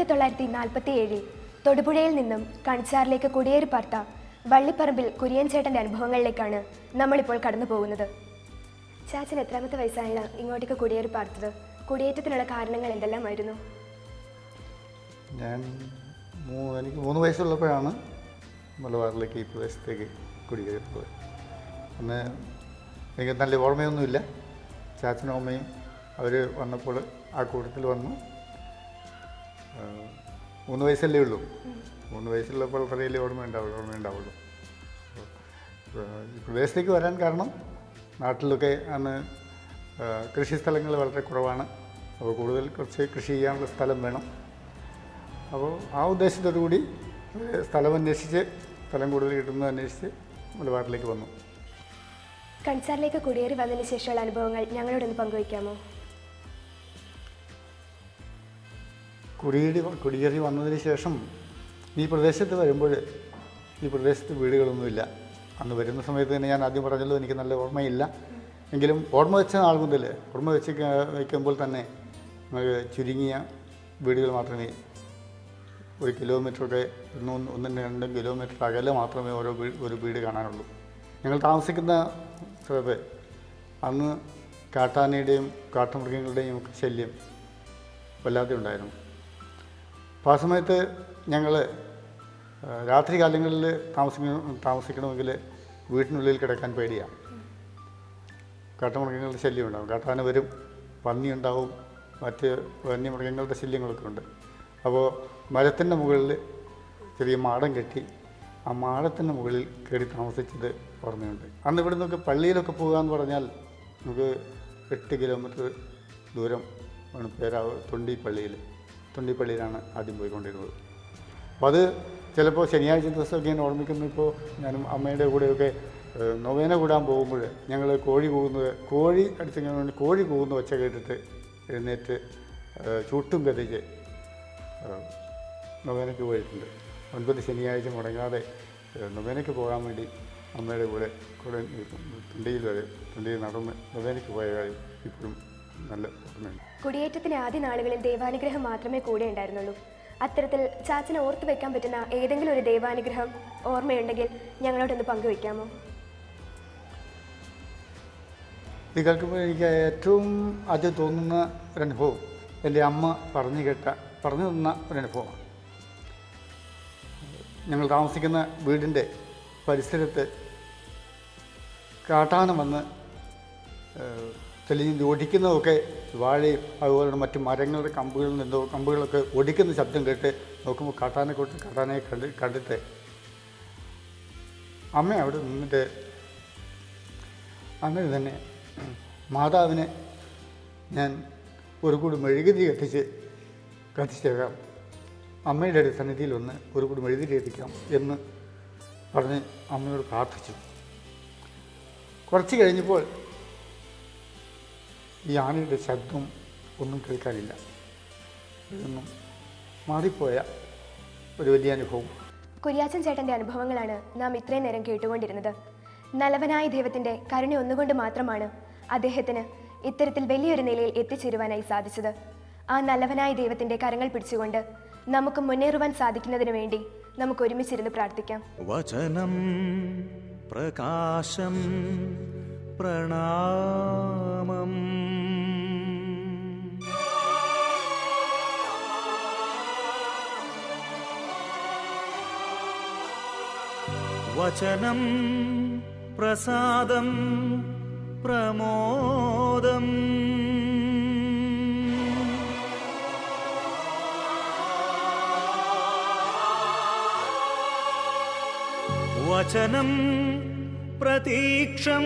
1947 തൊടുപുഴയിൽ നിന്നും കണിച്ചാറിലേക്ക് കുടിയേറി പാർത്ത വള്ളിപ്പറമ്പിൽ കുര്യൻ ചേട്ടൻ്റെ അനുഭവങ്ങളിലേക്കാണ് നമ്മളിപ്പോൾ കടന്നു പോകുന്നത്. ചാച്ചൻ എത്രാമത്തെ വയസ്സാണ് ഇങ്ങോട്ടേക്ക് കുടിയേറി പാർത്തത്? കുടിയേറ്റത്തിനുള്ള കാരണങ്ങൾ എന്തെല്ലാമായിരുന്നു? എനിക്ക് 3 വയസ്സുള്ളപ്പോഴാണ് മലബാറിലേക്ക് ഈ പ്രദേശത്തേക്ക് കുടിയേറിയത്. അന്ന് എനിക്ക് നല്ല ഓർമ്മയൊന്നുമില്ല. ചാച്ചനും അമ്മയും അവർ വന്നപ്പോൾ ആ കൂട്ടത്തിൽ വന്നു. 3 വയസ്സല്ലേ ഉള്ളൂ. 3 വയസ്സുള്ളപ്പോൾ വലിയ ഓർമ്മയുണ്ടാവുള്ളൂ. ഈ പ്രദേശത്തേക്ക് വരാൻ കാരണം നാട്ടിലൊക്കെ അന്ന് കൃഷി സ്ഥലങ്ങൾ വളരെ കുറവാണ്. അപ്പോൾ കുറച്ച് കൃഷി ചെയ്യാനുള്ള സ്ഥലം വേണം. അപ്പോൾ ആ ഉദ്ദേശത്തോടു കൂടി സ്ഥലം കൂടുതൽ കിട്ടുന്നത് അന്വേഷിച്ച് മലബാറിലേക്ക് വന്നു. കണിച്ചാറിലേക്ക് കുടിയേറി വന്നതിന് ശേഷമുള്ള അനുഭവങ്ങൾ ഞങ്ങളോടൊന്ന് പങ്കുവയ്ക്കാമോ? കുടിയേറി വന്നതിന് ശേഷം ഈ പ്രദേശത്ത് വരുമ്പോൾ ഈ പ്രദേശത്ത് വീടുകളൊന്നുമില്ല. അന്ന് വരുന്ന സമയത്ത് തന്നെ ഞാൻ ആദ്യം പറഞ്ഞല്ലോ, എനിക്ക് നല്ല ഓർമ്മയില്ല. എങ്കിലും ഓർമ്മ വെച്ച നാൾ മുതൽ വയ്ക്കുമ്പോൾ തന്നെ നമുക്ക് ചുരുങ്ങിയ വീടുകൾ മാത്രമേ, 1 കിലോമീറ്ററൊക്കെ 1-2 കിലോമീറ്റർ അകലെ മാത്രമേ ഒരു വീട് കാണാനുള്ളൂ. ഞങ്ങൾ താമസിക്കുന്ന സ്ഥലത്ത് അന്ന് കാട്ടാനയുടെയും കാട്ടുമൃഗങ്ങളുടെയും ഒക്കെ ശല്യം വല്ലാതെ ഉണ്ടായിരുന്നു. അപ്പോൾ ആ സമയത്ത് ഞങ്ങൾ രാത്രി കാലങ്ങളിൽ താമസിക്കണമെങ്കിൽ വീട്ടിനുള്ളിൽ കിടക്കാൻ പേടിയാണ്. കാട്ടുമൃഗങ്ങളുടെ ശല്യം ഉണ്ടാകും. കാട്ടാന വരും, പന്നി ഉണ്ടാവും, മറ്റ് വന്യമൃഗങ്ങളുടെ ശല്യങ്ങളൊക്കെ ഉണ്ട്. അപ്പോൾ മരത്തിൻ്റെ മുകളിൽ ചെറിയ മാടം കെട്ടി ആ മാടത്തിൻ്റെ മുകളിൽ കയറി താമസിച്ചത് ഓർമ്മയുണ്ട്. അന്ന് ഇവിടെ നിന്നൊക്കെ പള്ളിയിലൊക്കെ പോകുകയെന്ന് പറഞ്ഞാൽ നമുക്ക് 8 കിലോമീറ്റർ ദൂരം ആണ് പേരാവ് തൊണ്ടിപ്പള്ളിയിലാണ് ആദ്യം പോയിക്കൊണ്ടിരുന്നത്. അപ്പോൾ അത് ചിലപ്പോൾ ശനിയാഴ്ച ദിവസമൊക്കെ ഞാൻ ഓർമ്മിക്കുന്നു. ഇപ്പോൾ ഞാനും അമ്മയുടെ കൂടെയൊക്കെ നൊവേന കൂടാൻ പോകുമ്പോൾ ഞങ്ങൾ കോഴി കൂകുന്ന ഒച്ച കേട്ടിട്ട് എഴുന്നേറ്റ് ചൂട്ടും കത്തിച്ച് നൊവേനയ്ക്ക് പോയിട്ടുണ്ട്. 9 ശനിയാഴ്ച മുടങ്ങാതെ നൊവേനയ്ക്ക് പോകാൻ വേണ്ടി അമ്മയുടെ കൂടെ തൊണ്ടിയിൽ നടന്ന് നൊവേനയ്ക്ക് പോയ കാര്യം ഇപ്പോഴും നല്ല ഓർമ്മയുണ്ട്. കുടിയേറ്റത്തിന് ആദ്യ നാളുകളിൽ ദൈവാനുഗ്രഹം മാത്രമേ കൂടെ ഉണ്ടായിരുന്നുള്ളൂ. അത്തരത്തിൽ ചാച്ചനെ ഓർത്തു വയ്ക്കാൻ പറ്റുന്ന ഏതെങ്കിലും ഒരു ദൈവാനുഗ്രഹം ഓർമ്മയുണ്ടെങ്കിൽ ഞങ്ങളോടൊന്ന് പങ്കുവയ്ക്കാമോ? ഇത് കേൾക്കുമ്പോൾ എനിക്ക് ഏറ്റവും ആദ്യം തോന്നുന്ന ഒരനുഭവം എൻ്റെ അമ്മ പറഞ്ഞു തന്ന ഒരനുഭവമാണ്. ഞങ്ങൾ താമസിക്കുന്ന വീടിൻ്റെ പരിസരത്ത് കാട്ടാന വന്ന് തെളിഞ്ഞ് ഒടിക്കുന്നതൊക്കെ വാഴയും അതുപോലെ മറ്റു മരങ്ങളുടെ കമ്പുകളൊക്കെ ഒടിക്കുന്ന ശബ്ദം കേട്ട് നോക്കുമ്പോൾ കാട്ടാനയെ കണ്ടിട്ട് അമ്മ അവിടെ നിന്നിട്ട് അങ്ങനെ തന്നെ മാതാവിനെ ഞാൻ ഒരു കൂടി മെഴുകുതിരി കത്തിച്ചേക്കാം, അമ്മയുടെ സന്നിധിയിൽ ഒരു കൂടി മെഴുകുതിരി കത്തിക്കാം എന്ന് പറഞ്ഞ് അമ്മയോട് പ്രാർത്ഥിച്ചു. കുറച്ച് കഴിഞ്ഞപ്പോൾ ഈ ആനയുടെ ശബ്ദം ഒന്നും കേൾക്കാനില്ല. ഇതൊന്നും മാറിപ്പോയ ഒരു വലിയ അനുഭവം. കുര്യാച്ചൻ ചേട്ടൻ്റെ അനുഭവങ്ങളാണ് നാം ഇത്രയും നേരം കേട്ടുകൊണ്ടിരുന്നത്. നല്ലവനായ ദൈവത്തിൻ്റെ കരുണ ഒന്നുകൊണ്ട് മാത്രമാണ് അദ്ദേഹത്തിന് ഇത്തരത്തിൽ വലിയൊരു നിലയിൽ എത്തിച്ചേരുവാനായി സാധിച്ചത്. ആ നല്ലവനായ ദൈവത്തിൻ്റെ കരങ്ങൾ പിടിച്ചുകൊണ്ട് നമുക്ക് മുന്നേറുവാൻ സാധിക്കുന്നതിന് വേണ്ടി നമുക്ക് ഒരുമിച്ചിരുന്ന് പ്രാർത്ഥിക്കാം. വചനം പ്രകാശം പ്രണാമം. വചനം പ്രസാദം പ്രമോദം. വചനം പ്രതീക്ഷം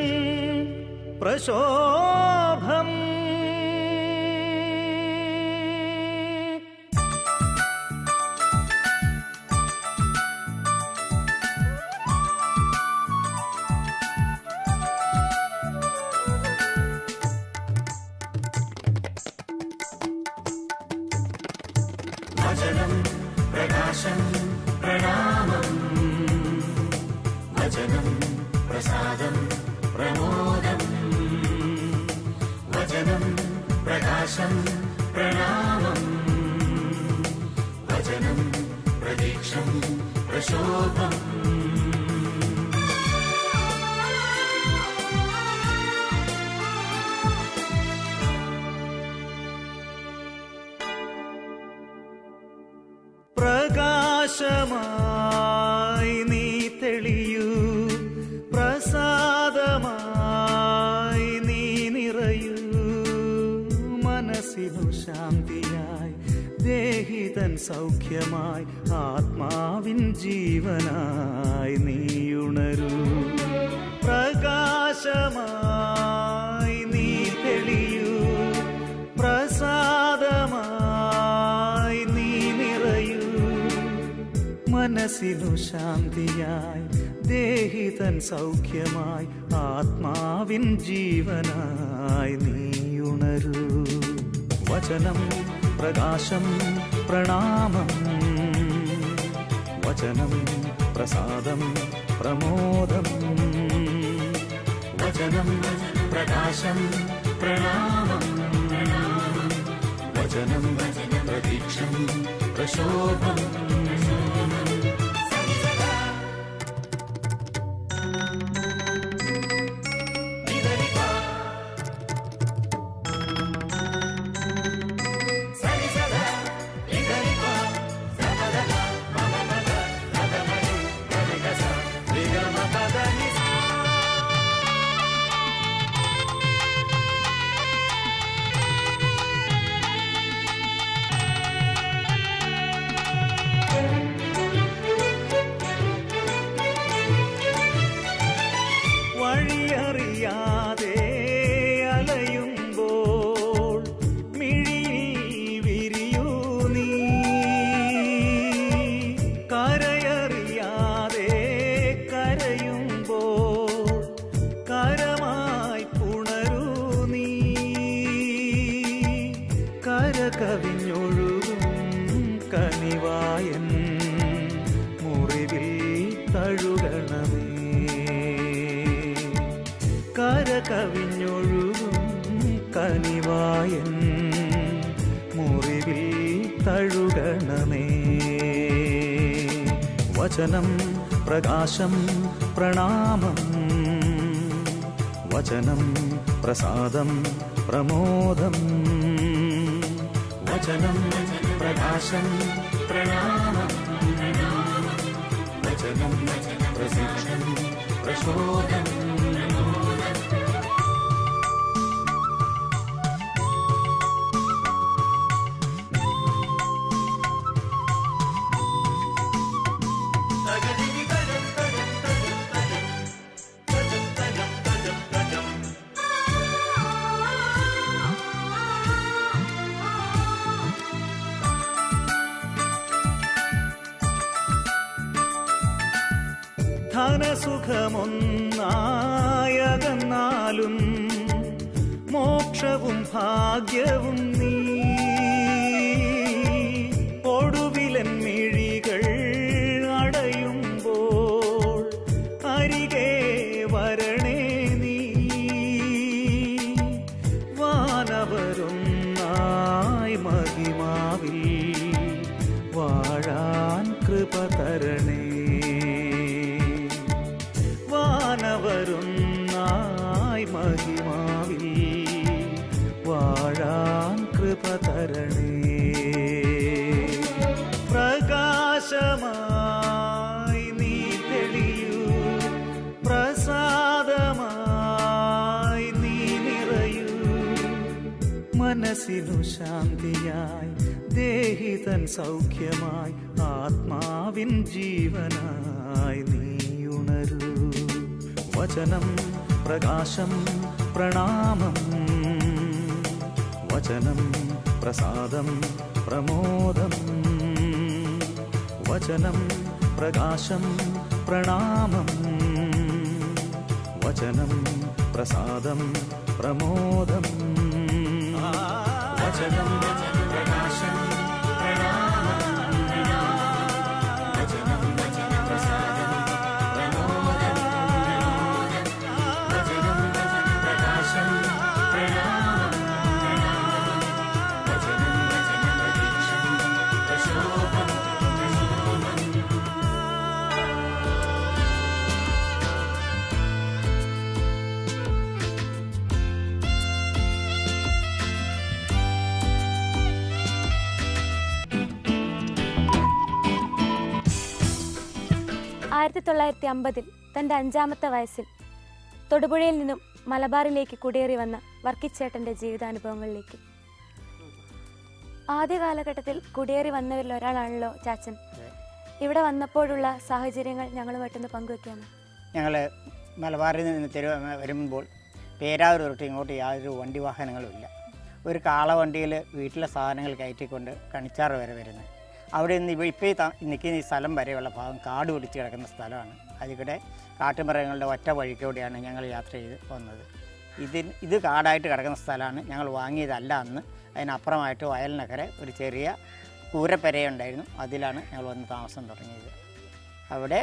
പ്രശോഭം. വചനം പ്രകാശം പ്രണാമം. വചനം പ്രസാദം പ്രമോദം. വചനം പ്രകാശം പ്രണാമം. प्रतीक्षं प्रशोभम् പ്രകാശമായി നീ തെളിയൂ, പ്രസാദമായി നീ നിറയൂ, മനസ്സിനു ശാന്തിയായി ദേഹിതൻ സൗഖ്യമായി ആത്മാവിൻ ജീവനായി നീയുണരൂ. പ്രകാശമായി നീ തെളിയൂ, പ്രസാദമായി നീ നിറയൂ, മനസ്സിനു ശാന്തിയായി ദേഹിതൻ സൗഖ്യമായി ആത്മാവിൻ ജീവനായി നീയുണരൂ. വചനം പ്രകാശം പ്രണാമം, വചനം പ്രസാദം പ്രമോദം, വചനം പ്രകാശം പ്രണാമം, വചനം പ്രതീക്ഷം പ്രശോഭം. വഴിയറിയാതെ അലയുമ്പോൾ മിഴിയിൽ വിരിയൂ നീ, കരയറിയാതെ കരയുമ്പോൾ കരമായി പുണരൂ നീ, കര കവിഞ്ഞൊഴുകും കനിവായൻ മുറിവിൽ തഴുകണമേ, കര കവിഞ്ഞൊഴുകും കനിവായൻ മുറിവിൽ തഴുകണമേ. വചനം പ്രകാശം പ്രണാമം, വചനം പ്രസാദം പ്രമോദം, വചനം പ്രകാശം പ്രണാമം, വചനം പ്രതീക്ഷം പ്രശോഭം. ധനസുഖമൊന്നായകന്നാലും മോക്ഷവും ഭാഗ്യവും നീ, ഒടുവിലൻ മിഴികൾ അടയുമ്പോൾ അരികെ വരണേ നീ, വാനവരൊന്നായി മഹിമാവിൽ വാഴാൻ കൃപ തരണേ, വാനവരൊന്നായി മഹിമാവിൽ വാഴാൻ കൃപ തരണേ. പ്രകാശമായി നീ തെളിയൂ, പ്രസാദമായി നീ നിറയൂ, മനസ്സിനു ശാന്തിയായി ദേഹിതൻ സൗഖ്യമായി ആത്മാവിൻ ജീവനായി നീയുണരൂ. വചനം പ്രകാശം പ്രണാമം, വചനം പ്രസാദം പ്രമോദം, വചനം പ്രകാശം പ്രണാമം, വചനം പ്രസാദം പ്രമോദം, വചനം പ്രകാശം പ്രണാമം, വചനം പ്രസാദം പ്രമോദം, വചനം പ്രകാശം പ്രണാമം, വചനം പ്രതീക്ഷം പ്രശോഭം. 1950 തൻ്റെ 5ാമത്തെ വയസ്സിൽ തൊടുപുഴയിൽ നിന്നും മലബാറിലേക്ക് കുടിയേറി വന്ന വർക്കിച്ചേട്ടൻ്റെ ജീവിതാനുഭവങ്ങളിലേക്ക്. ആദ്യ കാലഘട്ടത്തിൽ കുടിയേറി വന്നവരിൽ ഒരാളാണല്ലോ ചാച്ചൻ. ഇവിടെ വന്നപ്പോഴുള്ള സാഹചര്യങ്ങൾ ഞങ്ങളുമായിട്ടൊന്ന് പങ്കുവെക്കാമോ? ഞങ്ങൾ മലബാറിൽ നിന്ന് വരുമ്പോൾ പേരാവൂർ തൊട്ട് ഇങ്ങോട്ട് യാതൊരു വണ്ടി വാഹനങ്ങളും ഇല്ല. ഒരു കാളവണ്ടിയിൽ വീട്ടിലെ സാധനങ്ങൾ കയറ്റിക്കൊണ്ട് കണിച്ചാറ് വരെ വരുന്നത്. അവിടെ നിന്ന് ഇപ്പോൾ നിൽക്കുന്ന ഈ സ്ഥലം വരെയുള്ള ഭാഗം കാട് പിടിച്ച് കിടക്കുന്ന സ്ഥലമാണ്. അതിവിടെ കാട്ടുമൃഗങ്ങളുടെ ഒറ്റ വഴിക്കൂടെയാണ് ഞങ്ങൾ യാത്ര ചെയ്ത് വന്നത്. ഇത് കാടായിട്ട് കിടക്കുന്ന സ്ഥലമാണ്. ഞങ്ങൾ വാങ്ങിയതല്ല അന്ന്. അതിനപ്പുറമായിട്ട് വയലിനക്കരെ ഒരു ചെറിയ കൂരപ്പെരയുണ്ടായിരുന്നു. അതിലാണ് ഞങ്ങൾ വന്ന് താമസം തുടങ്ങിയത്. അവിടെ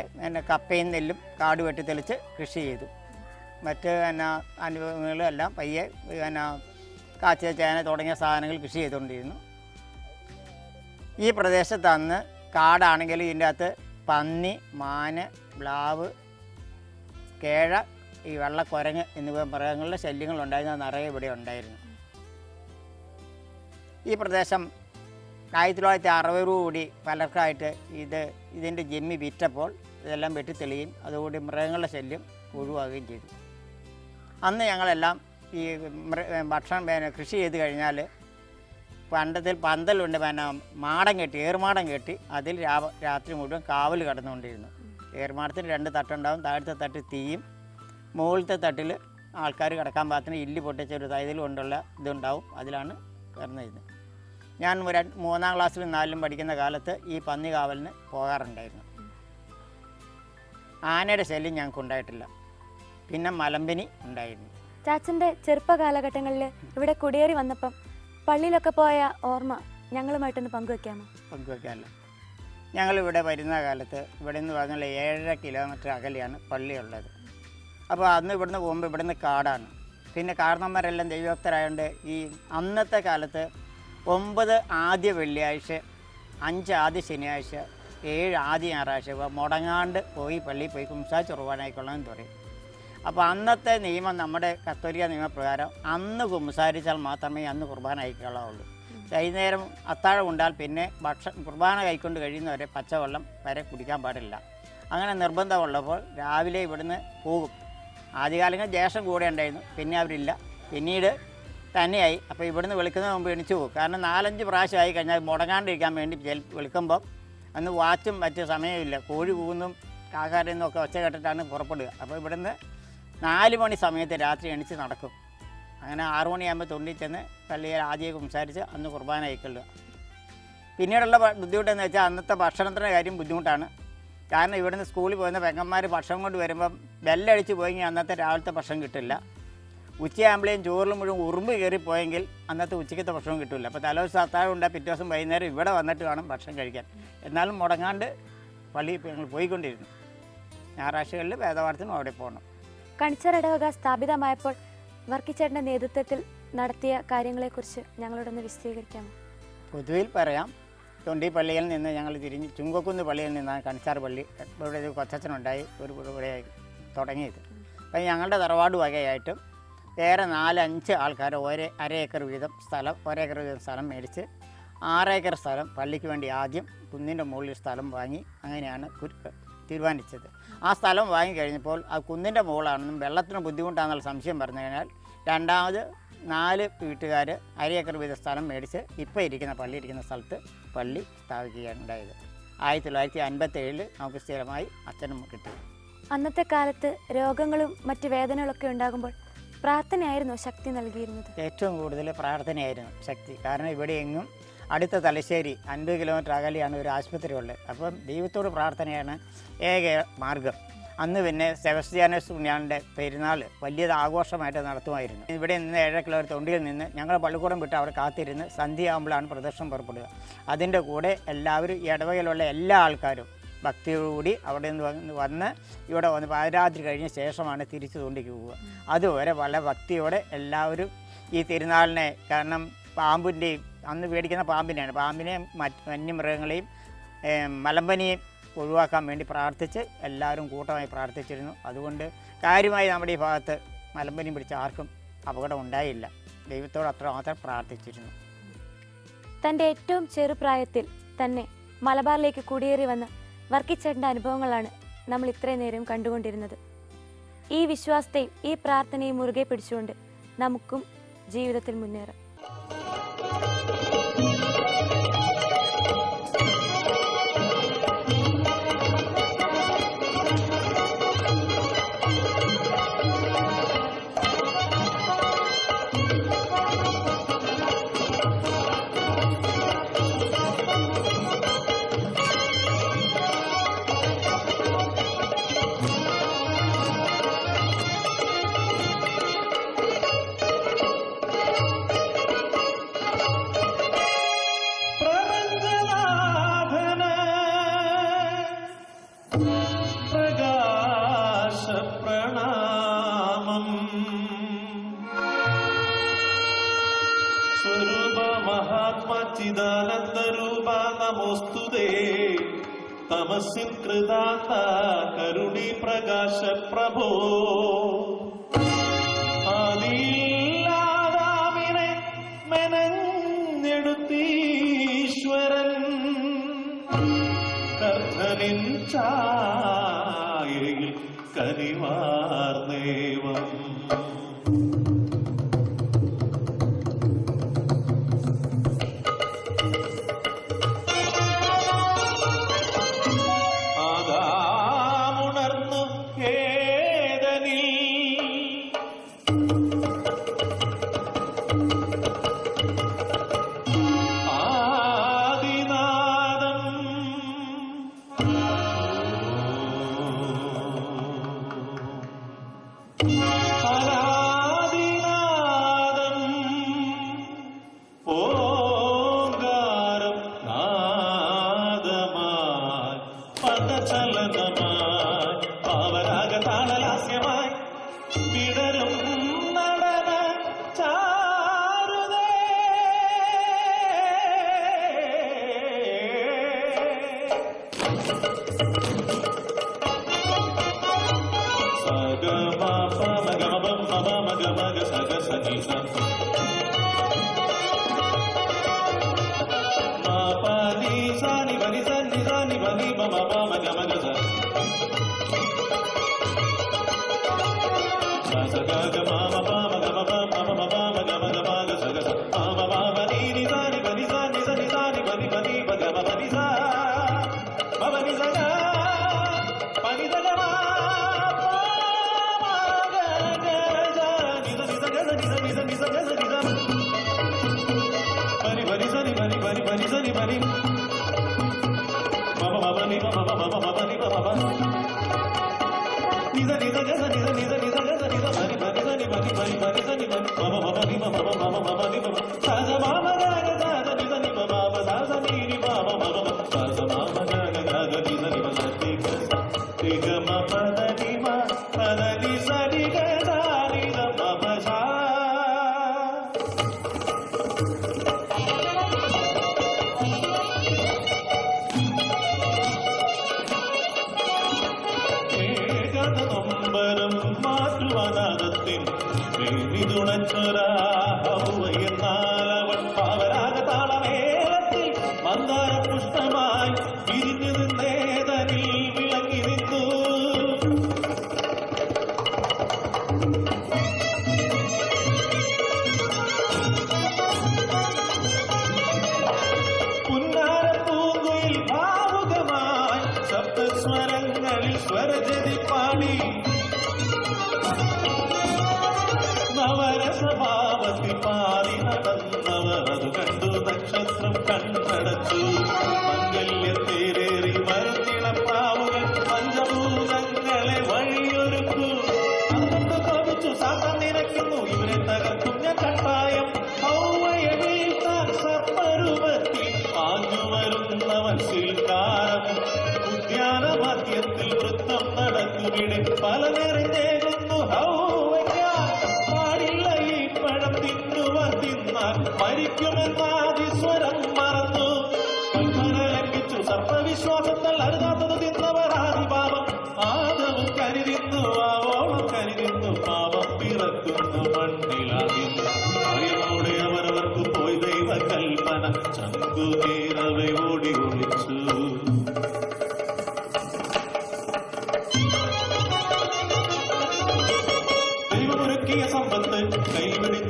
കപ്പയും നെല്ലും കാട് വെട്ടി തെളിച്ച് കൃഷി ചെയ്തു. മറ്റ് അനുഭവങ്ങളും എല്ലാം പയ്യെ കാച്ചിയ ചേന തുടങ്ങിയ സാധനങ്ങൾ കൃഷി ചെയ്തുകൊണ്ടിരുന്നു. ഈ പ്രദേശത്ത് അന്ന് കാടാണെങ്കിൽ ഇതിൻ്റെ അകത്ത് പന്നി, മാന്, മ്ലാവ്, കേഴ, ഈ വെള്ളക്കുരങ്ങ് എന്നിവ മൃഗങ്ങളുടെ ശല്യങ്ങളുണ്ടായിരുന്ന നിറയെ ഇവിടെ ഉണ്ടായിരുന്നു. ഈ പ്രദേശം 1960 കൂടി പലർക്കായിട്ട് ഇതിൻ്റെ ജമ്മി വിറ്റപ്പോൾ ഇതെല്ലാം വെട്ടിത്തെളിയും അതോടുകൂടി മൃഗങ്ങളുടെ ശല്യം ഒഴിവാകുകയും ചെയ്തു. അന്ന് ഞങ്ങളെല്ലാം ഈ ഭക്ഷണം കൃഷി ചെയ്ത് കഴിഞ്ഞാൽ പന്തലുണ്ട്, മാടം കെട്ടി, ഏറുമാടം കെട്ടി അതിൽ രാത്രി മുഴുവൻ കാവൽ കടന്നുകൊണ്ടിരുന്നു. ഏറുമാടത്തിന് 2 തട്ടുണ്ടാവും. താഴത്തെ തട്ട് തീയും, മുകളിലത്തെ തട്ടിൽ ആൾക്കാർ കിടക്കാൻ പാകത്തിന് ഇല്ല് പൊട്ടിച്ച ഒരു തൈതിൽ കൊണ്ടുള്ള ഇതുണ്ടാവും. അതിലാണ് കിടന്നിരുന്നത്. ഞാൻ 3ാം ക്ലാസ്സിലും 4ലും പഠിക്കുന്ന കാലത്ത് ഈ പന്നി കാവലിന് പോകാറുണ്ടായിരുന്നു. ആനയുടെ ശല്യം ഞങ്ങൾക്ക് ഉണ്ടായിട്ടില്ല. പിന്നെ മലമ്പനി ഉണ്ടായിരുന്നു. ചാച്ചൻ്റെ ചെറുപ്പ കാലഘട്ടങ്ങളിൽ ഇവിടെ കുടിയേറി വന്നപ്പം പള്ളിയിലൊക്കെ പോയ ഓർമ്മ ഞങ്ങളുമായിട്ടൊന്ന് പങ്കുവെക്കാമോ? പങ്കുവെക്കാമല്ലോ. ഞങ്ങളിവിടെ വരുന്ന കാലത്ത് ഇവിടെ നിന്ന് പറഞ്ഞാൽ 7.5 കിലോമീറ്റർ അകലെയാണ് പള്ളിയുള്ളത്. അപ്പോൾ അന്ന് ഇവിടുന്ന് പോകുമ്പോൾ ഇവിടുന്ന് കാടാണ്. പിന്നെ കാരണന്മാരെല്ലാം ദൈവഭക്തരായതുകൊണ്ട് ഈ അന്നത്തെ കാലത്ത് 9 ആദ്യ വെള്ളിയാഴ്ച, 5 ആദ്യ ശനിയാഴ്ച, 7 ആദ്യ ഞായറാഴ്ച മുടങ്ങാണ്ട് പോയി പള്ളിയിൽ പോയി കുംസാരിച്ച് കുർബാനയായിക്കൊള്ളാമെന്ന് പറയും. അപ്പോൾ അന്നത്തെ നിയമം നമ്മുടെ കത്തോലിക്ക നിയമപ്രകാരം അന്ന് കുംസാരിച്ചാൽ മാത്രമേ അന്ന് കുർബാന കഴിക്കാവുള്ളൂ. വൈകുന്നേരം അത്താഴം ഉണ്ടാൽ പിന്നെ കുർബാന കൈക്കൊണ്ട് കഴിയുന്നവരെ പച്ചവെള്ളം വരെ കുടിക്കാൻ പാടില്ല. അങ്ങനെ നിർബന്ധമുള്ളപ്പോൾ രാവിലെ ഇവിടുന്ന് പോകും. ആദ്യകാലങ്ങളിൽ ജ്യേഷ്ഠൻ കൂടെ ഉണ്ടായിരുന്നു. പിന്നെ അവരില്ല. പിന്നീട് തന്നെയായി. അപ്പോൾ ഇവിടുന്ന് വിളിക്കുന്നതിന് മുമ്പ് എണിച്ചു പോകും. കാരണം 4-5 പ്രാവശ്യമായി കഴിഞ്ഞാൽ മുടങ്ങാണ്ടിരിക്കാൻ വേണ്ടി വിളിക്കുമ്പം അന്ന് വാച്ചും മറ്റ് സമയമില്ല. കോഴി കൂന്നും കാക്കാരിൽ നിന്നൊക്കെ ഒച്ച കേട്ടിട്ടാണ് പുറപ്പെടുക. അപ്പോൾ ഇവിടുന്ന് 4 മണി സമയത്ത് രാത്രി എണിച്ച് നടക്കും. അങ്ങനെ 6 മണിയാകുമ്പോൾ തൊണ്ടി ചെന്ന് പള്ളിയിൽ ആദ്യം സംസാരിച്ച് അന്ന് കുർബാന കൈക്കൊള്ളുക. പിന്നീടുള്ള ബുദ്ധിമുട്ടെന്ന് വെച്ചാൽ അന്നത്തെ ഭക്ഷണത്തിൻ്റെ കാര്യം ബുദ്ധിമുട്ടാണ്. കാരണം ഇവിടുന്ന് സ്കൂളിൽ പോകുന്ന പെങ്ങന്മാർ ഭക്ഷണം കൊണ്ട് വരുമ്പം ബെല്ലടിച്ച് പോയെങ്കിൽ അന്നത്തെ രാവിലത്തെ ഭക്ഷണം കിട്ടില്ല. ഉച്ചയാകുമ്പോഴേയും ചോറിൽ മുഴുവൻ ഉറുമ്പ് കയറിപ്പോയെങ്കിൽ അന്നത്തെ ഉച്ചയ്ക്കത്തെ ഭക്ഷണം കിട്ടില്ല. അപ്പോൾ തലേദിവസം അത്താഴം ഉണ്ടാകും, പിറ്റേ ദിവസം വൈകുന്നേരം ഇവിടെ വന്നിട്ട് വേണം ഭക്ഷണം കഴിക്കാൻ. എന്നാലും മുടങ്ങാണ്ട് പള്ളിയിൽ ഞങ്ങൾ പോയിക്കൊണ്ടിരുന്നു. ഞായറാഴ്ചകളിൽ വേദപാഠത്തിനും അവിടെ പോകണം. കണിച്ചാർ ഇടവക സ്ഥാപിതമായപ്പോൾ വർക്കിച്ചേട്ടൻ്റെ നേതൃത്വത്തിൽ നടത്തിയ കാര്യങ്ങളെക്കുറിച്ച് ഞങ്ങളോടൊന്ന് വിശദീകരിക്കാമോ? പൊതുവിൽ പറയാം. തൊണ്ടി പള്ളിയിൽ നിന്ന് ഞങ്ങൾ തിരിഞ്ഞ് ചുങ്കക്കുന്ന് പള്ളിയിൽ നിന്നാണ് കണിച്ചാർ പള്ളി ഇവിടെ ഒരു കൊച്ചച്ഛനുണ്ടായി ഇവിടെ തുടങ്ങിയത്. അപ്പം ഞങ്ങളുടെ തറവാട് വകയായിട്ടും വേറെ 4-5 ആൾക്കാർ 1.5 ഏക്കർ വീതം സ്ഥലം മേടിച്ച് 6 ഏക്കർ സ്ഥലം പള്ളിക്ക് വേണ്ടി ആദ്യം കുന്നിൻ്റെ മുകളിൽ സ്ഥലം വാങ്ങി അങ്ങനെയാണ് തീരുമാനിച്ചത്. ആ സ്ഥലം വാങ്ങിക്കഴിഞ്ഞപ്പോൾ ആ കുന്നിൻ്റെ മുകളാണെന്നും വെള്ളത്തിന് ബുദ്ധിമുട്ടാണെന്നുള്ള സംശയം പറഞ്ഞു കഴിഞ്ഞാൽ രണ്ടാമത് 4 വീട്ടുകാർ 1/2 ഏക്കർ വീതം സ്ഥലം മേടിച്ച് ഇപ്പോൾ ഇരിക്കുന്ന പള്ളി ഇരിക്കുന്ന സ്ഥലത്ത് പള്ളി സ്ഥാപിക്കുകയാണ് ഉണ്ടായത്. 1957 നമുക്ക് സ്ഥിരമായി അച്ഛനും കിട്ടി. അന്നത്തെ കാലത്ത് രോഗങ്ങളും മറ്റ് വേദനകളൊക്കെ ഉണ്ടാകുമ്പോൾ പ്രാർത്ഥനയായിരുന്നു ശക്തി നൽകിയിരുന്നത്. ഏറ്റവും കൂടുതൽ പ്രാർത്ഥനയായിരുന്നു ശക്തി. കാരണം ഇവിടെ എങ്ങും അടുത്ത തലശ്ശേരി 50 കിലോമീറ്റർ അകലെയാണ് ഒരു ആശുപത്രി ഉള്ളത്. അപ്പം ദൈവത്തോട് പ്രാർത്ഥനയാണ് ഏക മാർഗം. അന്ന് പിന്നെ സെബസ്ത്യാനോസ് പുണ്യാളൻ്റെ പെരുന്നാൾ വലിയ ആഘോഷമായിട്ട് നടത്തുമായിരുന്നു. ഇവിടെ നിന്ന് 7 കിലോമീറ്റർ തൊണ്ടിയിൽ നിന്ന് ഞങ്ങൾ പള്ളിക്കൂടം വിട്ട് അവിടെ കാത്തിരുന്ന് സന്ധ്യയാകുമ്പോഴാണ് പ്രദർശനം പുറപ്പെടുക. അതിൻ്റെ കൂടെ എല്ലാവരും ഈ ഇടവകയിലുള്ള എല്ലാ ആൾക്കാരും ഭക്തിയോടുകൂടി അവിടെ നിന്ന് വന്ന് ഇവിടെ വന്ന് പാതിരാത്രി കഴിഞ്ഞ ശേഷമാണ് തിരിച്ചു തൊണ്ടിക്ക് പോവുക. അതുവരെ വളരെ ഭക്തിയോടെ എല്ലാവരും ഈ തിരുനാളിനെ, കാരണം പാമ്പിൻ്റെയും അന്ന് മേടിക്കുന്ന പാമ്പിനെയും മറ്റ് വന്യമൃഗങ്ങളെയും മലമ്പനിയെയും ഒഴിവാക്കാൻ വേണ്ടി പ്രാർത്ഥിച്ച് എല്ലാവരും കൂട്ടമായി പ്രാർത്ഥിച്ചിരുന്നു. അതുകൊണ്ട് കാര്യമായി നമ്മുടെ ഈ ഭാഗത്ത് മലമ്പനി പിടിച്ച ആർക്കും അപകടം ഉണ്ടായില്ല. ദൈവത്തോട് അത്രമാത്രം പ്രാർത്ഥിച്ചിരുന്നു. തൻ്റെ ഏറ്റവും ചെറുപ്രായത്തിൽ തന്നെ മലബാറിലേക്ക് കുടിയേറി വന്ന വർക്കിച്ചേട്ടൻ്റെ അനുഭവങ്ങളാണ് നമ്മൾ ഇത്രയും നേരം കണ്ടുകൊണ്ടിരുന്നത്. ഈ വിശ്വാസത്തെയും ഈ പ്രാർത്ഥനയും മുറുകെ പിടിച്ചുകൊണ്ട് നമുക്കും ജീവിതത്തിൽ മുന്നേറാം. തമസിൻ കൃതാത്ത കരുണി പ്രകാശ പ്രഭോ ആദിയില്ലാതാമിനെ മെനഞ്ഞെടുത്തീശ്വരൻ കർത്തനിൻ ഛായയിൽ കനിവാർന്നേവം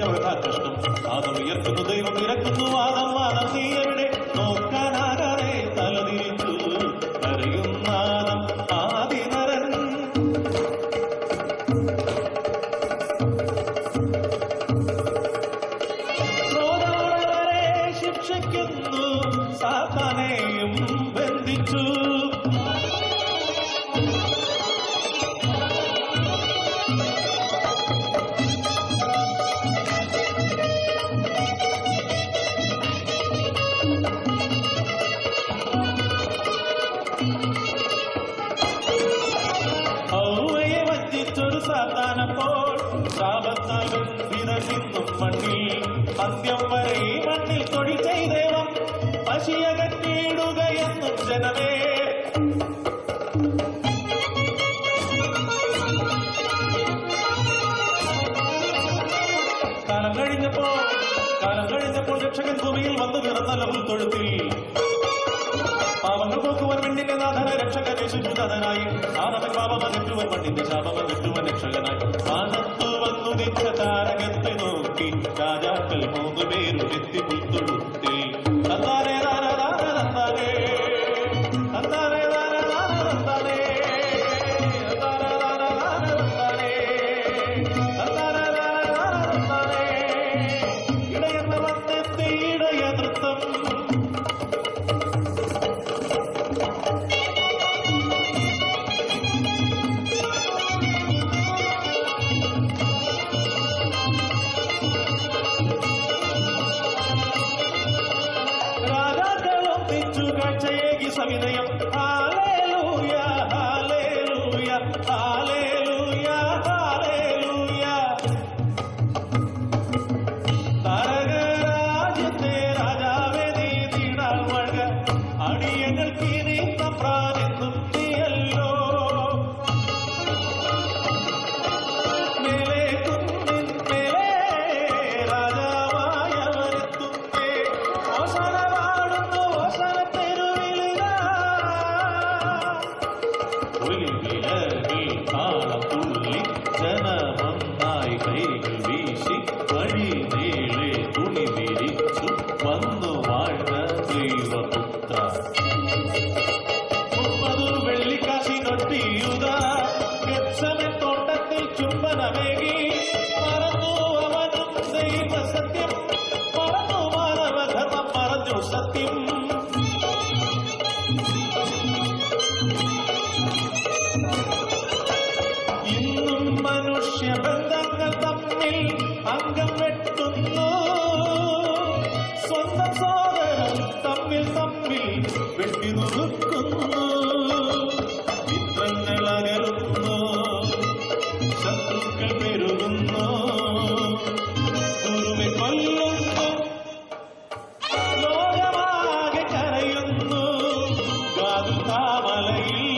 കൃഷ്ണം ആദം ഉയർത്തുന്നു ദൈവം ഇറക്കുന്നു ആദം ആദം നീ എവിടെ നോക്കാനാകാതെ തലതിരിച്ചു അറിയുന്നാദം ആദിനരൻ ക്രോധാളരെ ശിക്ഷിക്കുന്നു സാത്താനെയും ബന്ധിച്ചു ഔവയെ വഞ്ചിച്ചൊരു സാത്താനപ്പോൾ ശാപത്താൽ ബന്ധിതനിന്നും മണ്ണിൽ അന്ത്യം വരെ ഈ മണ്ണിൽ തൊഴിൽ ചെയ്തേവം പശിയകറ്റിയിടുകയെന്നും ജനമേ കാലം കഴിഞ്ഞപ്പോൾ രക്ഷകൻ ഭൂമിയിൽ വന്നു പിറന്ന തൊഴുത്തിൽ പാപങ്ങൾ പോക്കുവൻ പെണ്ണിന്റെ നാഥന രക്ഷകൻ യേശുനാഥനായി ആദമൻ പാപമകറ്റുവൻ മണ്ണിന്റെ ശാപമകറ്റുവൻ രക്ഷകനായി ആനത്തു വന്നു നിച്ച താരകത്തെ നോക്കി രാജാക്കൾ 3 പേരും എത്തി പുൽത്തൊഴുത്തിൽ തന്നാനേ തന്നാനേ തന്നാനേ തന്നാനേ തന്നാനേ ഇടയെന്ന വന്നെത്തി ഇടയ നൃത്തം സവിനയം ഹല്ലേലൂയ ഹല്ലേലൂയ ഹല്ലേലൂയ ഹല്ലേലൂയ താരകരാജ്യത്തെ രാജാവേ നീ നീടാൾ വഴക അടിയങ്ങൾക്ക് നീ തമ്പ്രാനെന്നും നീയല്ലോ മേലെ കുന്നിൻ മേലെ രാജാവായവരെത്തുന്നേ ഓശാന പാടുന്നു ഓശാന താളത്തുള്ളി ജനമൊന്നായി കൈകൾ വീശി വഴി നീളെ തുണി വിരിച്ചു വന്നു വാഴ്ന്ന ദൈവപുത്ര 30 വെള്ളിക്കാശിനൊട്ടിയുക ഗെത്സമൻ തോട്ടത്തിൽ ചുംബനമേകി മറന്നു അവനും ദൈവസത്യം മറന്നു മാനവധർമ്മം മറഞ്ഞു സത്യം മനുഷ്യബന്ധങ്ങൾ തമ്മിൽ അംഗം വെട്ടുന്നു സ്വന്തം സോദരൻ തമ്മിൽ വെട്ടി നുറുക്കുന്നു മിത്രങ്ങൾ അകലുന്നു ശത്രുക്കൾ പെരുകുന്നു ഗുരുവെ കൊല്ലുന്നു ലോകമാകെ കരയുന്നു ഗാദുതാമലയിൽ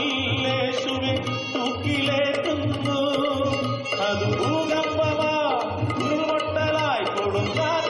യേശുവെ തൂക്കിലേറ്റുന്നു അത് ഭൂകമ്പമാ ഉരുൾപൊട്ടലായി കൊടുത്താൽ